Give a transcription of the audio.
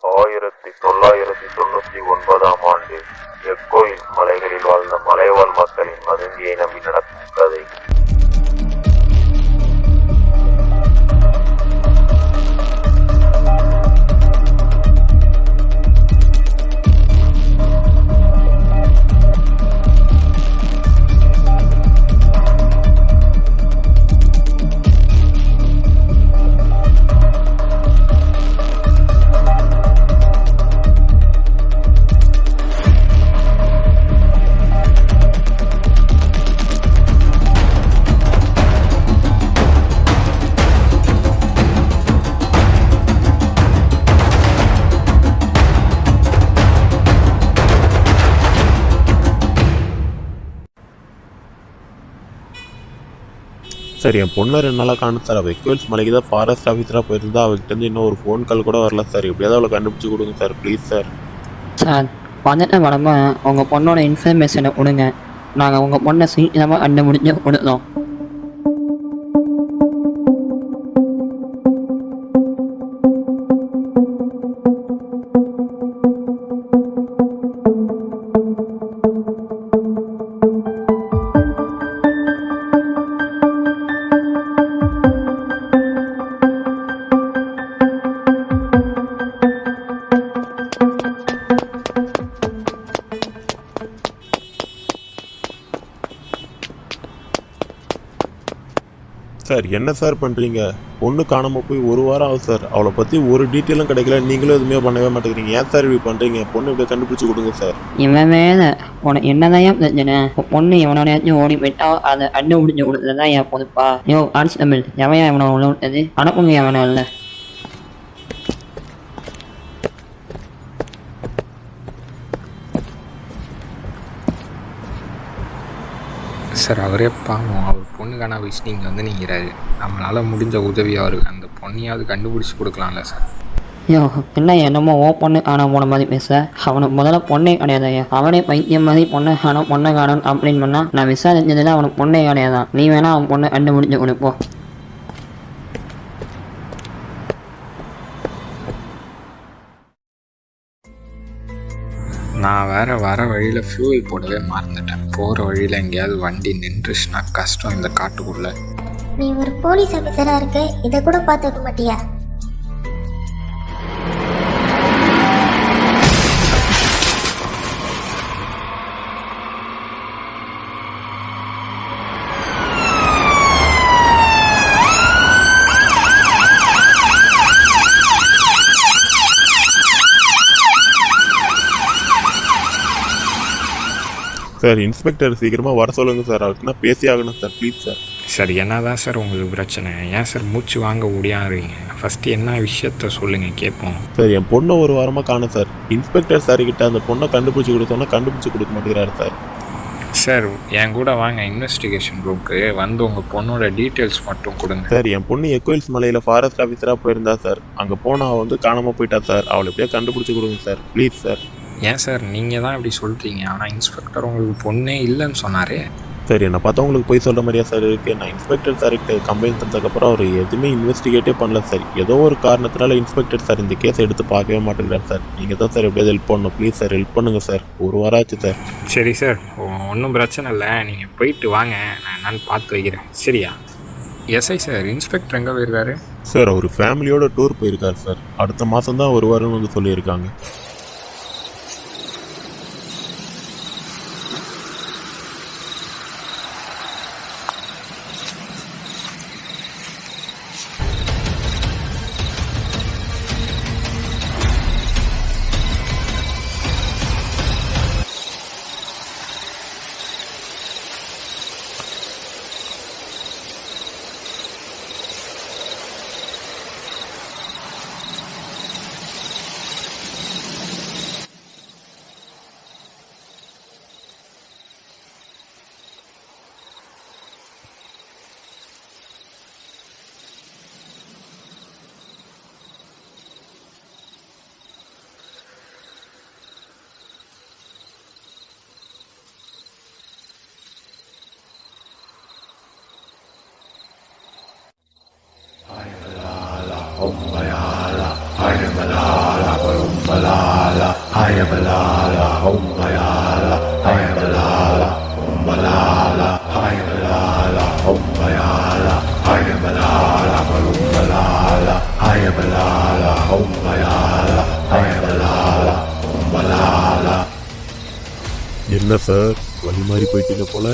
1999ஆம் ஆண்டு எக்கோயில் மலைகளில் வாழ்ந்த மலைவாழ் மக்களின் வதந்தியை நம்பி நடக்கும் கதை. சார் என் பொண்ணு 2 நாளாக காணும் சார். அவள் எக்வெல்ஸ் மலைக்கு தான் ஃபாரஸ்ட் ஆஃபீஸராக போயிருந்தா. அவகிட்ட இன்னும் ஒரு ஃபோன் கால் கூட வரல சார். எப்படியாவது அவளை கண்டுபிடிச்சி கொடுங்க சார், ப்ளீஸ் சார். சார் வந்துட்டு வரமா உங்கள் பொண்ணோட இன்ஃபர்மேஷனை கொடுங்க. நாங்கள் உங்கள் பொண்ணை சீக்கிரமாக கண்டுபிடிச்சி கொடுத்தோம். சார் என்ன சார் பண்ணுறீங்க? பொண்ணு காணாமல் போய் 1 வாரம் ஆகுது சார். அவளை பற்றி ஒரு டீட்டெயிலும் கிடைக்கல. நீங்களும் எதுவுமே பண்ணவே மாட்டேங்கிறீங்க. ஏன் சார் இப்படி பண்ணுறீங்க? பொண்ணு இப்படி கண்டுபிடிச்சி கொடுங்க சார். இவன் வேலை உனக்கு என்னதான் பிரச்சனை? பொண்ணு இவனோடையாச்சும் ஓடி போயிட்டா அதை கண்டுபிடிச்சி கொடுத்ததான் என் பொதுப்பா. கான்ஸ்டபிள் எவையா இவனை உள்ள விட்டது? அனுப்புங்க எவனோ இல்லை. சார் அவரே பாவம், அவர் பொண்ணுக்கான விஷயம் இங்கே வந்து நிற்கிறாரு. நம்மளால் முடிஞ்ச உதவி அவருக்கு அந்த பொண்ணையாவது கண்டுபிடிச்சி கொடுக்கலாம்ல சார். என்ன என்னமோ பொண்ணு ஆனால் போன மாதிரி பேச. அவனுக்கு முதல்ல பொண்ணே கிடையாதையா. அவனே பைத்தியம் மாதிரி பொண்ணை காணும் பொண்ணை காணும் அப்படின்னு பண்ணா நான் விசாரிச்சதுல அவனுக்கு பொண்ணே கிடையாதான். நீ வேணா அவன் பொண்ணை கண்டுபிடிச்சு கொடுப்போம். நான் வர வழியில் ஃபியூவல் போடவே மறந்துட்டேன். போகிற வழியில் எங்கேயாவது வண்டி நின்றுச்சுன்னா கஷ்டம் இந்த காட்டுக்குள்ளே. நீ ஒரு போலீஸ் ஆஃபீஸராக இருக்க, இதை கூட பார்த்துக்க மாட்டியா? சார் இன்ஸ்பெக்டர் சீக்கிரமாக வர சொல்லுங்கள் சார். அவருக்குன்னா பேசி ஆகணும் சார், ப்ளீஸ் சார். சார் என்ன தான் சார் உங்களுக்கு பிரச்சனை? ஏன் சார் மூச்சு வாங்க ஓடியாடுறீங்க? ஃபஸ்ட்டு என்ன விஷயத்த சொல்லுங்கள், கேட்போம். சார் என் பொண்ணை 1 வாரமாக காணும் சார். இன்ஸ்பெக்டர் சார் கிட்ட அந்த பொண்ணை கண்டுபிடிச்சி கொடுத்தோன்னா கண்டுபிடிச்சி கொடுக்க மாட்டேங்கிறாரு சார். சார் என் கூட வாங்க இன்வெஸ்டிகேஷன் ரூமுக்கு வந்து உங்கள் பொண்ணோட டீட்டெயில்ஸ் மட்டும் கொடுங்க. சார் என் பொண்ணு எக்கோயில்ஸ் மலையில் ஃபாரஸ்ட் ஆஃபீஸராக போயிருந்தா சார். அங்கே போனால் அவள் வந்து காணாமல் போயிட்டா சார். அவளை எப்படியா கண்டுபிடிச்சி கொடுங்க சார், ப்ளீஸ் சார். ஏன் சார் நீங்கள் தான் இப்படி சொல்கிறீங்க? ஆனால் இன்ஸ்பெக்டர் உங்களுக்கு பொண்ணே இல்லைன்னு சொன்னாரே. சார் என்னை பார்த்தா உங்களுக்கு போய் சொல்கிற மாதிரியா சார் இருக்குது? நான் இன்ஸ்பெக்டர் சார்கிட்ட கம்ப்ளைண்ட் தந்ததுக்கப்புறம் அவர் எதுவுமே இன்வெஸ்டிகேட்டே பண்ணல சார். ஏதோ ஒரு காரணத்தினால இன்ஸ்பெக்டர் சார் இந்த கேஸை எடுத்து பார்க்கவே மாட்டேங்கிறார் சார். நீங்கள் தான் சார் எப்படியாவது ஹெல்ப் பண்ணணும், ப்ளீஸ் சார் ஹெல்ப் பண்ணுங்கள் சார். 1 வாரம் ஆச்சு சார். சரி சார், ஒன்றும் பிரச்சனை இல்லை. நீங்கள் போயிட்டு வாங்க, நான் என்னன்னு பார்த்து வைக்கிறேன், சரியா? எஸ்ஐ சார், இன்ஸ்பெக்டர் எங்கே போயிருக்காரு? சார் அவர் ஃபேமிலியோட டூர் போயிருக்காரு சார். அடுத்த மாதம் தான் வருவாருன்னு வந்து சொல்லியிருக்காங்க. என்ன சார் வழி மாதிரி போயிட்டீங்க போல